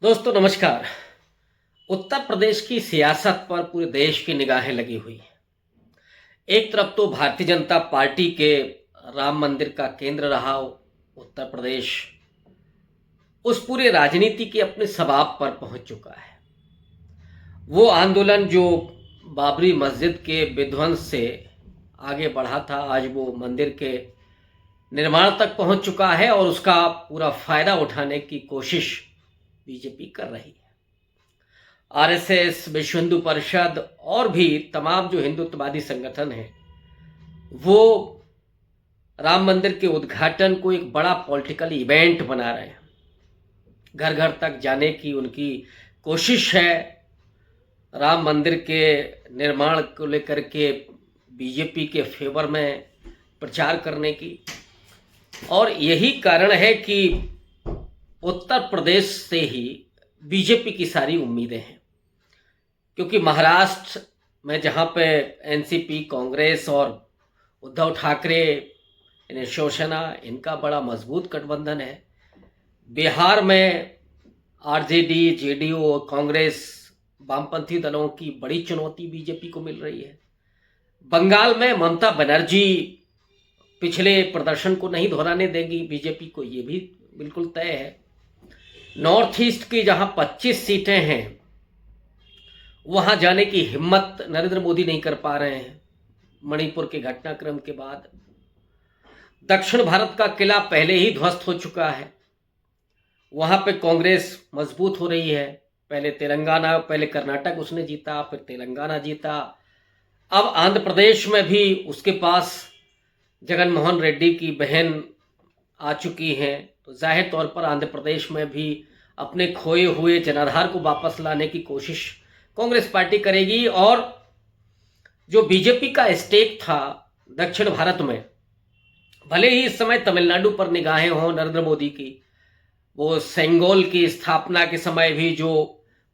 दोस्तों नमस्कार। उत्तर प्रदेश की सियासत पर पूरे देश की निगाहें लगी हुई हैं। एक तरफ तो भारतीय जनता पार्टी के राम मंदिर का केंद्र रहा उत्तर प्रदेश उस पूरे राजनीति के अपने सबाब पर पहुंच चुका है। वो आंदोलन जो बाबरी मस्जिद के विध्वंस से आगे बढ़ा था, आज वो मंदिर के निर्माण तक पहुंच चुका है और उसका पूरा फायदा उठाने की कोशिश बीजेपी कर रही है। आरएसएस, विश्व हिंदू परिषद और भी तमाम जो हिंदुत्ववादी संगठन हैं, वो राम मंदिर के उद्घाटन को एक बड़ा पॉलिटिकल इवेंट बना रहे हैं। घर घर तक जाने की उनकी कोशिश है। राम मंदिर के निर्माण को लेकर के बीजेपी के फेवर में प्रचार करने की, और यही कारण है कि उत्तर प्रदेश से ही बीजेपी की सारी उम्मीदें हैं। क्योंकि महाराष्ट्र में जहां पे एनसीपी, कांग्रेस और उद्धव ठाकरे, शिवसेना, इनका बड़ा मजबूत गठबंधन है। बिहार में आरजेडी, जेडीयू और कांग्रेस, वामपंथी दलों की बड़ी चुनौती बीजेपी को मिल रही है। बंगाल में ममता बनर्जी पिछले प्रदर्शन को नहीं दोहराने देंगी बीजेपी को, ये भी बिल्कुल तय है। नॉर्थ ईस्ट की जहां 25 सीटें हैं, वहां जाने की हिम्मत नरेंद्र मोदी नहीं कर पा रहे हैं मणिपुर के घटनाक्रम के बाद। दक्षिण भारत का किला पहले ही ध्वस्त हो चुका है, वहां पे कांग्रेस मजबूत हो रही है। पहले तेलंगाना, पहले कर्नाटक उसने जीता, फिर तेलंगाना जीता, अब आंध्र प्रदेश में भी उसके पास जगनमोहन रेड्डी की बहन आ चुकी हैं। तो जाहिर तौर पर आंध्र प्रदेश में भी अपने खोए हुए जनाधार को वापस लाने की कोशिश कांग्रेस पार्टी करेगी। और जो बीजेपी का स्टेक था दक्षिण भारत में, भले ही इस समय तमिलनाडु पर निगाहें हों नरेंद्र मोदी की, वो सेंगोल की स्थापना के समय भी जो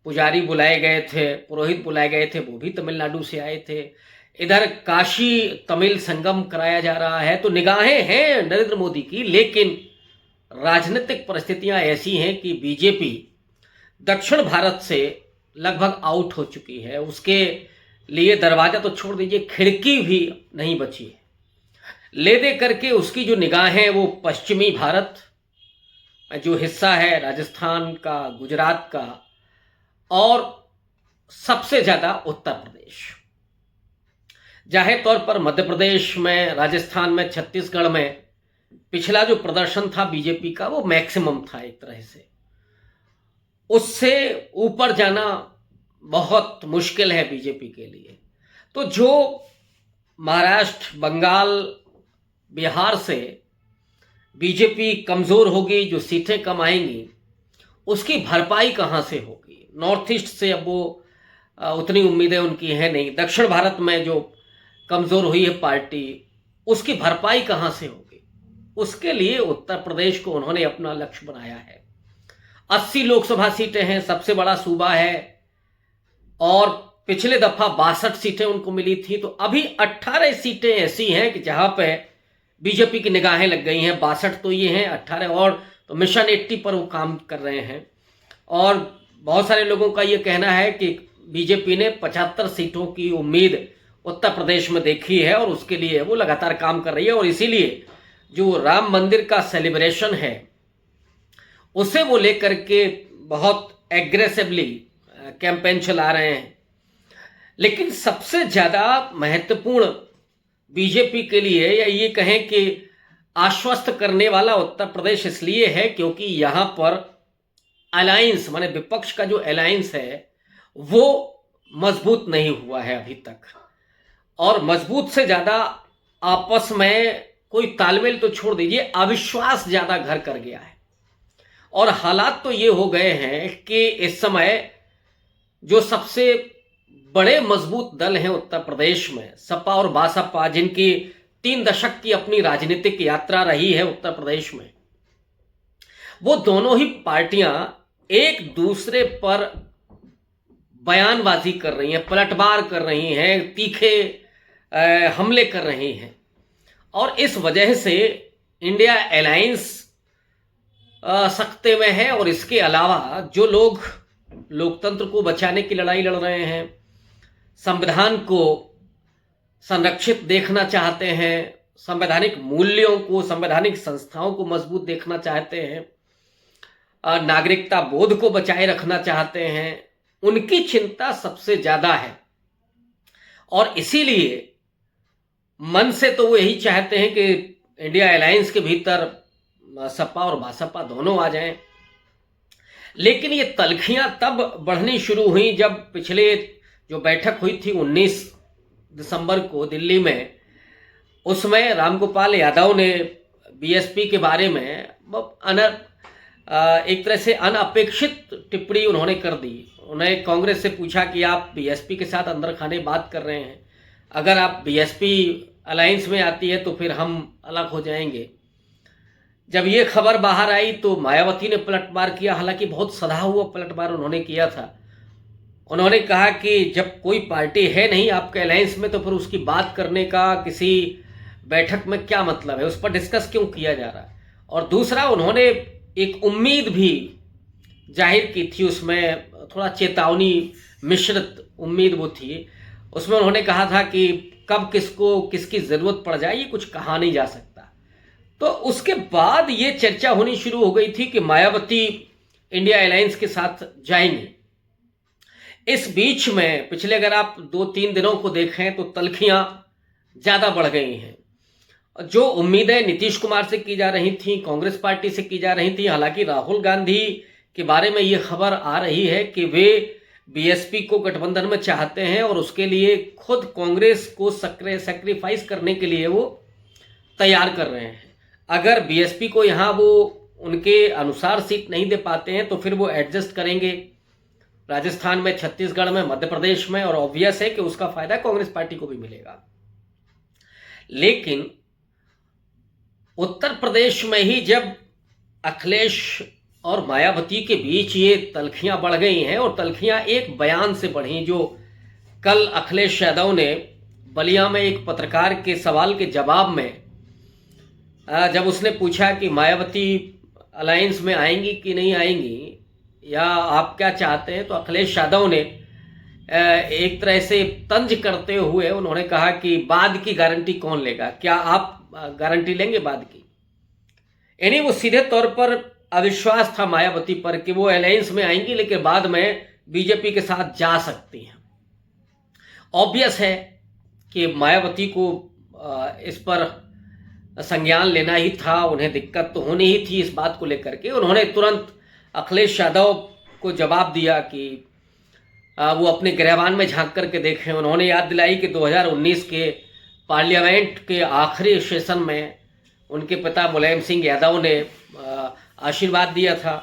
पुजारी बुलाए गए थे, पुरोहित बुलाए गए थे, वो भी तमिलनाडु से आए थे। इधर काशी तमिल संगम कराया जा रहा है। तो निगाहें हैं नरेंद्र मोदी की, लेकिन राजनीतिक परिस्थितियां ऐसी हैं कि बीजेपी दक्षिण भारत से लगभग आउट हो चुकी है। उसके लिए दरवाजा तो छोड़ दीजिए, खिड़की भी नहीं बची है। ले दे करके उसकी जो निगाहें वो पश्चिमी भारत जो हिस्सा है, राजस्थान का, गुजरात का, और सबसे ज्यादा उत्तर प्रदेश। जाहिर तौर पर मध्य प्रदेश में, राजस्थान में, छत्तीसगढ़ में पिछला जो प्रदर्शन था बीजेपी का, वो मैक्सिमम था एक तरह से। उससे ऊपर जाना बहुत मुश्किल है बीजेपी के लिए। तो जो महाराष्ट्र, बंगाल, बिहार से बीजेपी कमजोर होगी, जो सीटें कम आएंगी, उसकी भरपाई कहां से होगी? नॉर्थ ईस्ट से अब वो उतनी उम्मीदें उनकी हैं नहीं। दक्षिण भारत में जो कमजोर हुई है पार्टी, उसकी भरपाई कहां से होगी? उसके लिए उत्तर प्रदेश को उन्होंने अपना लक्ष्य बनाया है। 80 लोकसभा सीटें हैं, सबसे बड़ा सूबा है, और पिछले दफा 62 सीटें उनको मिली थी। तो अभी 18 सीटें ऐसी हैं कि जहां पे बीजेपी की निगाहें लग गई हैं। 62 तो ये हैं, 18 और तो मिशन 80 पर वो काम कर रहे हैं। और बहुत सारे लोगों का ये कहना है कि बीजेपी ने 75 सीटों की उम्मीद उत्तर प्रदेश में देखी है और उसके लिए वो लगातार काम कर रही है। और इसीलिए जो राम मंदिर का सेलिब्रेशन है, उसे वो लेकर के बहुत एग्रेसिवली कैंपेन चला रहे हैं। लेकिन सबसे ज्यादा महत्वपूर्ण बीजेपी के लिए, या ये कहें कि आश्वस्त करने वाला, उत्तर प्रदेश इसलिए है क्योंकि यहां पर अलायंस, माने विपक्ष का जो अलायंस है, वो मजबूत नहीं हुआ है अभी तक। और मजबूत से ज्यादा आपस में कोई तालमेल तो छोड़ दीजिए, अविश्वास ज्यादा घर कर गया है। और हालात तो ये हो गए हैं कि इस समय जो सबसे बड़े मजबूत दल हैं उत्तर प्रदेश में, सपा और बासपा, जिनकी 3 दशक की अपनी राजनीतिक यात्रा रही है उत्तर प्रदेश में, वो दोनों ही पार्टियां एक दूसरे पर बयानबाजी कर रही हैं, पलटवार कर रही हैं, तीखे हमले कर रही हैं। और इस वजह से इंडिया अलायंस सख्ते में है। और इसके अलावा जो लोग लोकतंत्र को बचाने की लड़ाई लड़ रहे हैं, संविधान को संरक्षित देखना चाहते हैं, संवैधानिक मूल्यों को, संवैधानिक संस्थाओं को मजबूत देखना चाहते हैं, नागरिकता बोध को बचाए रखना चाहते हैं, उनकी चिंता सबसे ज्यादा है। और इसीलिए मन से तो वो यही चाहते हैं कि इंडिया अलायंस के भीतर सपा और भाजपा दोनों आ जाएं। लेकिन ये तल्खियां तब बढ़नी शुरू हुई जब पिछले जो बैठक हुई थी 19 दिसंबर को दिल्ली में, उसमें रामगोपाल यादव ने बीएसपी के बारे में एक तरह से अनअपेक्षित टिप्पणी उन्होंने कर दी। उन्हें कांग्रेस से पूछा कि आप बीएसपी के साथ अंदर खाने बात कर रहे हैं, अगर आप बीएसपी अलायंस में आती है तो फिर हम अलग हो जाएंगे। जब ये खबर बाहर आई तो मायावती ने पलटवार किया, हालांकि बहुत सधा हुआ पलटवार उन्होंने किया था। उन्होंने कहा कि जब कोई पार्टी है नहीं आपके अलायंस में तो फिर उसकी बात करने का किसी बैठक में क्या मतलब है, उस पर डिस्कस क्यों किया जा रहा है। और दूसरा, उन्होंने एक उम्मीद भी जाहिर की थी, उसमें थोड़ा चेतावनी मिश्रित उम्मीद वो थी। उसमें उन्होंने कहा था कि कब किसको किसकी जरूरत पड़ जाए ये कुछ कहा नहीं जा सकता। तो उसके बाद ये चर्चा होनी शुरू हो गई थी कि मायावती इंडिया अलायंस के साथ जाएंगे। इस बीच में पिछले अगर आप 2-3 दिनों को देखें तो तल्खियां ज्यादा बढ़ गई हैं। जो उम्मीदें नीतीश कुमार से की जा रही थी, कांग्रेस पार्टी से की जा रही थी, हालांकि राहुल गांधी के बारे में ये खबर आ रही है कि वे बीएसपी को गठबंधन में चाहते हैं और उसके लिए खुद कांग्रेस को सैक्रिफाइस करने के लिए वो तैयार कर रहे हैं। अगर बीएसपी को यहाँ वो उनके अनुसार सीट नहीं दे पाते हैं तो फिर वो एडजस्ट करेंगे राजस्थान में, छत्तीसगढ़ में, मध्य प्रदेश में, और ऑब्वियस है कि उसका फायदा कांग्रेस पार्टी को भी मिलेगा। लेकिन उत्तर प्रदेश में ही जब अखिलेश और मायावती के बीच ये तल्खियां बढ़ गई हैं, और तल्खियां एक बयान से बढ़ी जो कल अखिलेश यादव ने बलिया में एक पत्रकार के सवाल के जवाब में, जब उसने पूछा कि मायावती अलायंस में आएंगी कि नहीं आएंगी या आप क्या चाहते हैं, तो अखिलेश यादव ने एक तरह से तंज करते हुए उन्होंने कहा कि बाद की गारंटी कौन लेगा, क्या आप गारंटी लेंगे बाद की। यानी वो सीधे तौर पर अविश्वास था मायावती पर कि वो अलायंस में आएंगी लेकिन बाद में बीजेपी के साथ जा सकती हैं। ऑब्वियस है कि मायावती को इस पर संज्ञान लेना ही था, उन्हें दिक्कत तो होनी ही थी इस बात को लेकर के। उन्होंने तुरंत अखिलेश यादव को जवाब दिया कि वो अपने गिरबान में झांक करके देखें। उन्होंने याद दिलाई कि 2019 के पार्लियामेंट के आखिरी सेशन में उनके पिता मुलायम सिंह यादव ने आशीर्वाद दिया था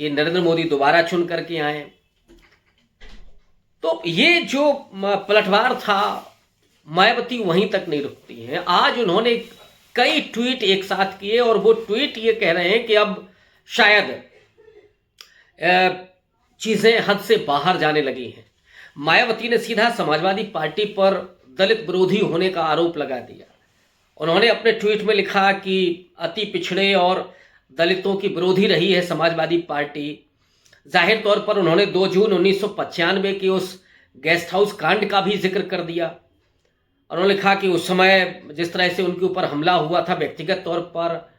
कि नरेंद्र मोदी दोबारा चुन करके आए। तो ये जो पलटवार था, मायावती वहीं तक नहीं रुकती हैं। आज उन्होंने कई ट्वीट एक साथ किए और वो ट्वीट ये कह रहे हैं कि अब शायद चीजें हद से बाहर जाने लगी हैं। मायावती ने सीधा समाजवादी पार्टी पर दलित विरोधी होने का आरोप लगा दिया। उन्होंने अपने ट्वीट में लिखा कि अति पिछड़े और दलितों की विरोधी रही है समाजवादी पार्टी। जाहिर तौर पर उन्होंने 2 जून 1995 के उस गेस्ट हाउस कांड का भी जिक्र कर दिया। उन्होंने लिखा कि उस समय जिस तरह से उनके ऊपर हमला हुआ था व्यक्तिगत तौर पर,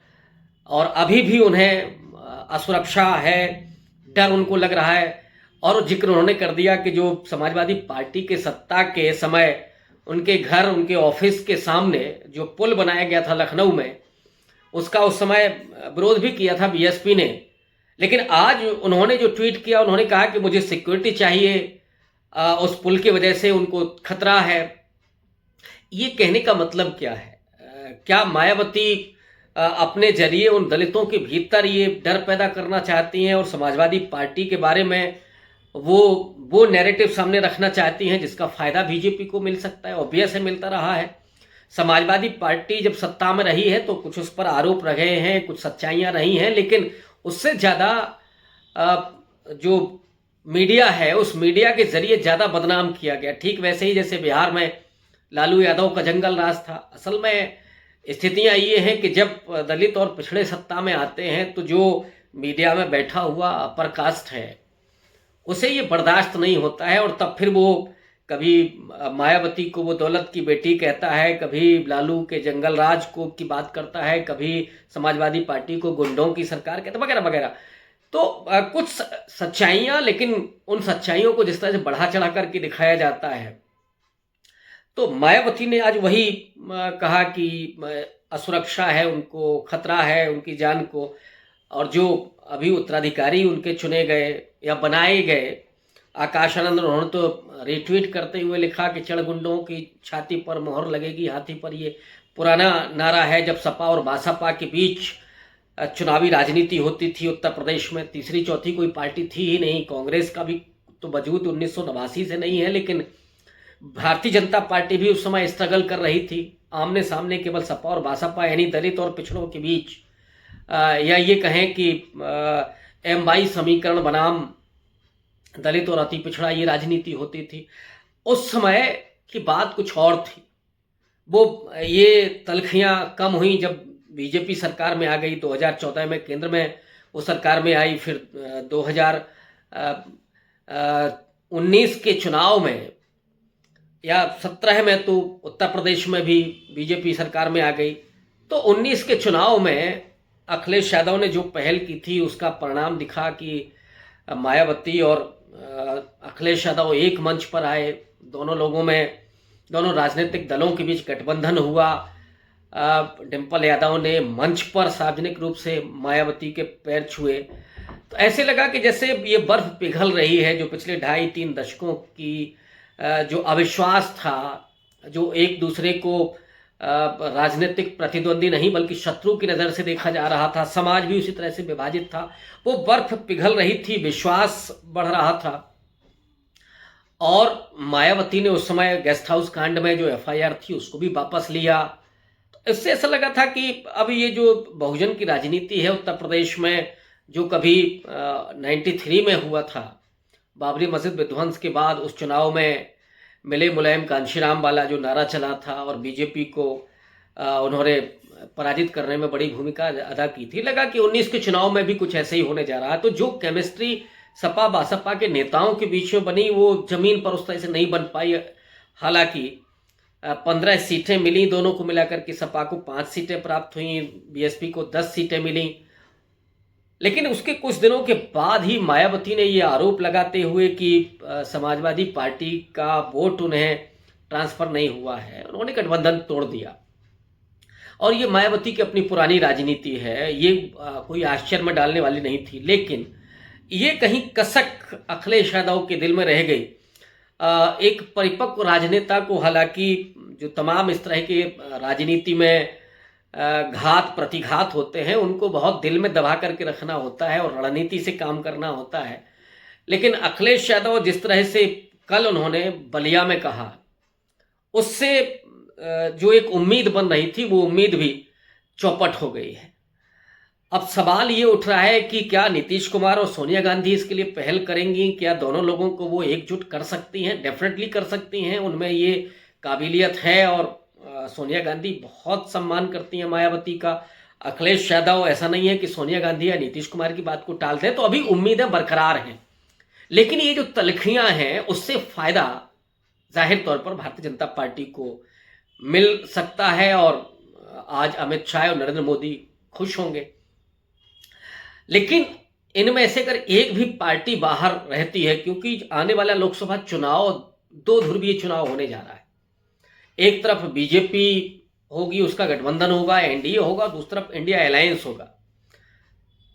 और अभी भी उन्हें असुरक्षा है, डर उनको लग रहा है। और जिक्र उन्होंने कर दिया कि जो समाजवादी पार्टी के सत्ता के समय उनके घर, उनके ऑफिस के सामने जो पुल बनाया गया था लखनऊ में, उसका उस समय विरोध भी किया था बीएसपी ने। लेकिन आज उन्होंने जो ट्वीट किया, उन्होंने कहा कि मुझे सिक्योरिटी चाहिए, उस पुल की वजह से उनको खतरा है। ये कहने का मतलब क्या है? क्या मायावती अपने जरिए उन दलितों के भीतर ये डर पैदा करना चाहती हैं और समाजवादी पार्टी के बारे में वो नैरेटिव सामने रखना चाहती हैं जिसका फायदा बीजेपी को मिल सकता है? ऑब्वियस है, मिलता रहा है। समाजवादी पार्टी जब सत्ता में रही है तो कुछ उस पर आरोप रहे हैं, कुछ सच्चाइयां रही हैं, लेकिन उससे ज़्यादा जो मीडिया है उस मीडिया के जरिए ज़्यादा बदनाम किया गया। ठीक वैसे ही जैसे बिहार में लालू यादव का जंगल राज था। असल में स्थितियां ये हैं कि जब दलित और पिछड़े सत्ता में आते हैं तो जो मीडिया में बैठा हुआ अपर कास्ट है उसे ये बर्दाश्त नहीं होता है, और तब फिर वो कभी मायावती को वो दौलत की बेटी कहता है, कभी लालू के जंगल राज को की बात करता है, कभी समाजवादी पार्टी को गुंडों की सरकार कहता है, वगैरह वगैरह। तो कुछ सच्चाइयां, लेकिन उन सच्चाइयों को जिस तरह से बढ़ा चढ़ा करके दिखाया जाता है, तो मायावती ने आज वही कहा कि असुरक्षा है, उनको खतरा है उनकी जान को, और जो अभी उत्तराधिकारी उनके चुने गए या बनाए गए आकाश आनंद, उन्होंने तो रिट्वीट करते हुए लिखा कि चढ़गुंडों की छाती पर मोहर लगेगी हाथी पर। ये पुराना नारा है, जब सपा और बासपा के बीच चुनावी राजनीति होती थी उत्तर प्रदेश में, तीसरी चौथी कोई पार्टी थी ही नहीं। कांग्रेस का भी तो वजूद 1989 से नहीं है, लेकिन भारतीय जनता पार्टी भी उस समय स्ट्रगल कर रही थी। आमने सामने केवल सपा और बासपा यानी दलित और पिछड़ों के बीच, या ये कहें कि M22 समीकरण बनाम दलित और अति पिछड़ा ये राजनीति होती थी। उस समय की बात कुछ और थी। वो ये तलखियां कम हुई जब बीजेपी सरकार में आ गई 2014 में, केंद्र में वो सरकार में आई। फिर 2019 के चुनाव में या 17 में तो उत्तर प्रदेश में भी बीजेपी सरकार में आ गई। तो 19 के चुनाव में अखिलेश यादव ने जो पहल की थी उसका परिणाम दिखा कि मायावती और अखिलेश यादव एक मंच पर आए। दोनों राजनीतिक दलों के बीच गठबंधन हुआ। डिम्पल यादव ने मंच पर सार्वजनिक रूप से मायावती के पैर छुए। तो ऐसे लगा कि जैसे ये बर्फ पिघल रही है, जो पिछले 2.5-3 दशकों की जो अविश्वास था, जो एक दूसरे को राजनीतिक प्रतिद्वंदी नहीं बल्कि शत्रु की नज़र से देखा जा रहा था, समाज भी उसी तरह से विभाजित था, वो बर्फ पिघल रही थी, विश्वास बढ़ रहा था। और मायावती ने उस समय गेस्ट हाउस कांड में जो FIR थी उसको भी वापस लिया। तो इससे ऐसा लगा था कि अब ये जो बहुजन की राजनीति है उत्तर प्रदेश में, जो कभी 93 में हुआ था, बाबरी मस्जिद विध्वंस के बाद उस चुनाव में मिले मुलायम कांशीराम वाला जो नारा चला था और बीजेपी को उन्होंने पराजित करने में बड़ी भूमिका अदा की थी, लगा कि 19 के चुनाव में भी कुछ ऐसे ही होने जा रहा है। तो जो केमिस्ट्री सपा बासपा के नेताओं के बीच में बनी वो जमीन पर उस तरह से नहीं बन पाई। हालांकि 15 सीटें मिली दोनों को मिलाकर के, सपा को 5 सीटें प्राप्त हुई, BSP को 10 सीटें मिली। लेकिन उसके कुछ दिनों के बाद ही मायावती ने ये आरोप लगाते हुए कि समाजवादी पार्टी का वोट उन्हें ट्रांसफर नहीं हुआ है, उन्होंने गठबंधन तोड़ दिया। और ये मायावती की अपनी पुरानी राजनीति है, ये कोई आश्चर्य में डालने वाली नहीं थी। लेकिन ये कहीं कसक अखिलेश यादव के दिल में रह गई। एक परिपक्व राजनेता को, हालांकि जो तमाम इस तरह के राजनीति में घात प्रतिघात होते हैं उनको बहुत दिल में दबा करके रखना होता है और रणनीति से काम करना होता है। लेकिन अखिलेश यादव जिस तरह से कल उन्होंने बलिया में कहा, उससे जो एक उम्मीद बन रही थी वो उम्मीद भी चौपट हो गई है। अब सवाल ये उठ रहा है कि क्या नीतीश कुमार और सोनिया गांधी इसके लिए पहल करेंगी? क्या दोनों लोगों को वो एकजुट कर सकती हैं? डेफिनेटली कर सकती हैं, उनमें ये काबिलियत है। और सोनिया गांधी बहुत सम्मान करती हैं मायावती का। अखिलेश यादव, ऐसा नहीं है कि सोनिया गांधी या नीतीश कुमार की बात को टालते हैं, तो अभी उम्मीदें बरकरार हैं। लेकिन ये जो तलखियां हैं उससे फायदा जाहिर तौर पर भारतीय जनता पार्टी को मिल सकता है और आज अमित शाह और नरेंद्र मोदी खुश होंगे। लेकिन इनमें से अगर एक भी पार्टी बाहर रहती है, क्योंकि आने वाला लोकसभा चुनाव 2 ध्रुवीय चुनाव होने जा रहा है। एक तरफ बीजेपी होगी, उसका गठबंधन होगा, NDA होगा, दूसरी तरफ इंडिया अलायंस होगा।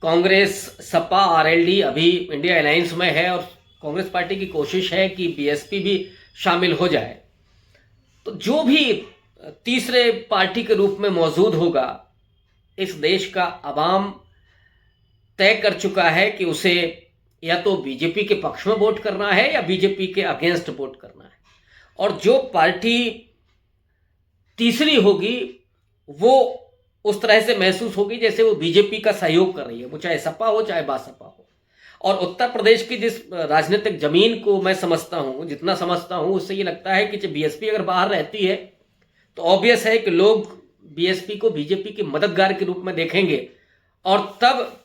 कांग्रेस, सपा, RLD अभी इंडिया अलायंस में है और कांग्रेस पार्टी की कोशिश है कि BSP भी शामिल हो जाए। तो जो भी तीसरे पार्टी के रूप में मौजूद होगा, इस देश का अवाम तय कर चुका है कि उसे या तो बीजेपी के पक्ष में वोट करना है या बीजेपी के अगेंस्ट वोट करना है। और जो पार्टी तीसरी होगी वो उस तरह से महसूस होगी जैसे वो बीजेपी का सहयोग कर रही है, वो चाहे सपा हो चाहे बासपा हो। और उत्तर प्रदेश की जिस राजनीतिक जमीन को मैं समझता हूँ, जितना समझता हूँ, उससे ये लगता है कि जब BSP अगर बाहर रहती है तो ऑब्वियस है कि लोग बीएसपी को बीजेपी के मददगार के रूप में देखेंगे और तब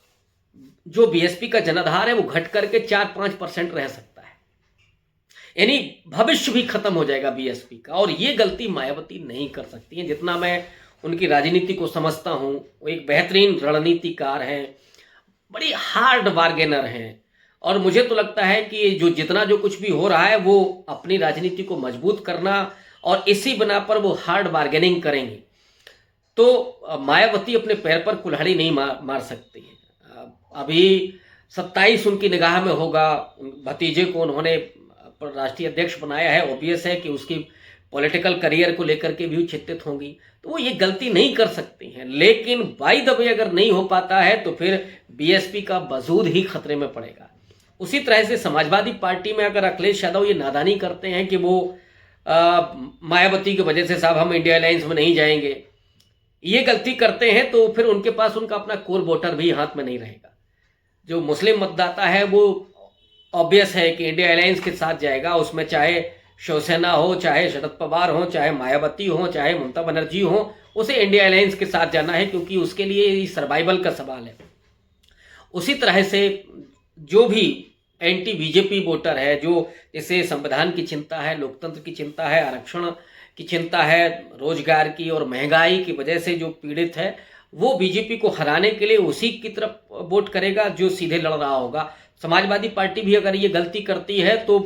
जो बीएसपी का जनाधार है वो घट करके 4-5% रह सकता है, यानी भविष्य भी खत्म हो जाएगा बीएसपी का। और ये गलती मायावती नहीं कर सकती है। जितना मैं उनकी राजनीति को समझता हूँ, वो एक बेहतरीन रणनीतिकार हैं, बड़ी हार्ड बार्गेनर हैं, और मुझे तो लगता है कि जितना जो कुछ भी हो रहा है वो अपनी राजनीति को मजबूत करना और इसी बना पर वो हार्ड बार्गेनिंग करेंगे। तो मायावती अपने पैर पर कुल्हाड़ी नहीं मार सकती है। अभी 27 उनकी निगाह में होगा, भतीजे को उन्होंने राष्ट्रीय अध्यक्ष बनाया है, ऑब्वियस है कि उसकी पॉलिटिकल करियर को लेकर के भी चिंतित होंगी, तो वो ये गलती नहीं कर सकती हैं। लेकिन बाय द वे अगर नहीं हो पाता है तो फिर बीएसपी का वजूद ही खतरे में पड़ेगा। उसी तरह से समाजवादी पार्टी में अगर अखिलेश यादव ये नादानी करते हैं कि वो मायावती की वजह से साहब हम इंडिया अलायंस में नहीं जाएंगे, ये गलती करते हैं, तो फिर उनके पास उनका अपना कोर वोटर भी हाथ में नहीं रहेगा। जो मुस्लिम मतदाता है वो ऑब्वियस है कि इंडिया अलायंस के साथ जाएगा, उसमें चाहे शिवसेना हो, चाहे शरद पवार हो, चाहे मायावती हो, चाहे ममता बनर्जी हो, उसे इंडिया अलायंस के साथ जाना है, क्योंकि उसके लिए सर्वाइवल का सवाल है। उसी तरह से जो भी एंटी बीजेपी वोटर है, जो जैसे संविधान की चिंता है, लोकतंत्र की चिंता है, आरक्षण की चिंता है, रोजगार की और महंगाई की वजह से जो पीड़ित है, वो बीजेपी को हराने के लिए उसी की तरफ वोट करेगा जो सीधे लड़ रहा होगा। समाजवादी पार्टी भी अगर ये गलती करती है तो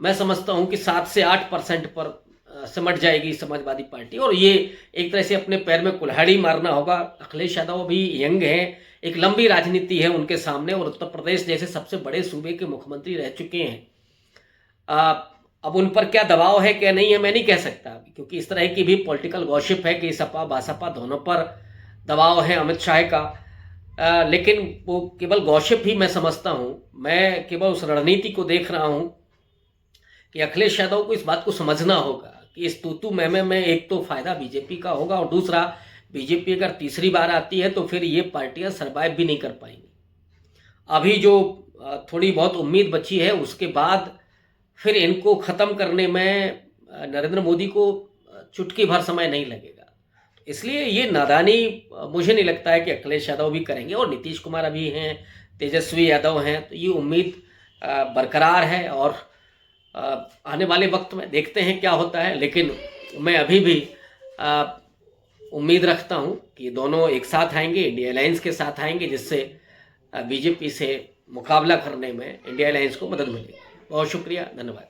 मैं समझता हूँ कि 7 से 8% पर सिमट जाएगी समाजवादी पार्टी, और ये एक तरह से अपने पैर में कुल्हाड़ी मारना होगा। अखिलेश यादव अभी यंग हैं, एक लंबी राजनीति है उनके सामने, और उत्तर प्रदेश जैसे सबसे बड़े सूबे के मुख्यमंत्री रह चुके हैं। अब उन पर क्या दबाव है क्या नहीं है मैं नहीं कह सकता, क्योंकि इस तरह की भी पॉलिटिकल गॉसिप है कि सपा बासपा दोनों पर दबाव है अमित शाह का। लेकिन वो केवल गॉसिप ही मैं समझता हूँ। मैं केवल उस रणनीति को देख रहा हूँ कि अखिलेश यादव को इस बात को समझना होगा कि इस तूतू मैमे में एक तो फायदा बीजेपी का होगा, और दूसरा बीजेपी अगर तीसरी बार आती है तो फिर ये पार्टियां सर्वाइव भी नहीं कर पाएंगी। अभी जो थोड़ी बहुत उम्मीद बची है, उसके बाद फिर इनको ख़त्म करने में नरेंद्र मोदी को चुटकी भर समय नहीं लगेगा। इसलिए ये नादानी मुझे नहीं लगता है कि अखिलेश यादव भी करेंगे, और नीतीश कुमार अभी हैं, तेजस्वी यादव हैं, तो ये उम्मीद बरकरार है। और आने वाले वक्त में देखते हैं क्या होता है, लेकिन मैं अभी भी उम्मीद रखता हूं कि दोनों एक साथ आएंगे, इंडिया अलायंस के साथ आएंगे, जिससे बीजेपी से मुकाबला करने में इंडिया अलायंस को मदद मिलेगी। बहुत शुक्रिया, धन्यवाद।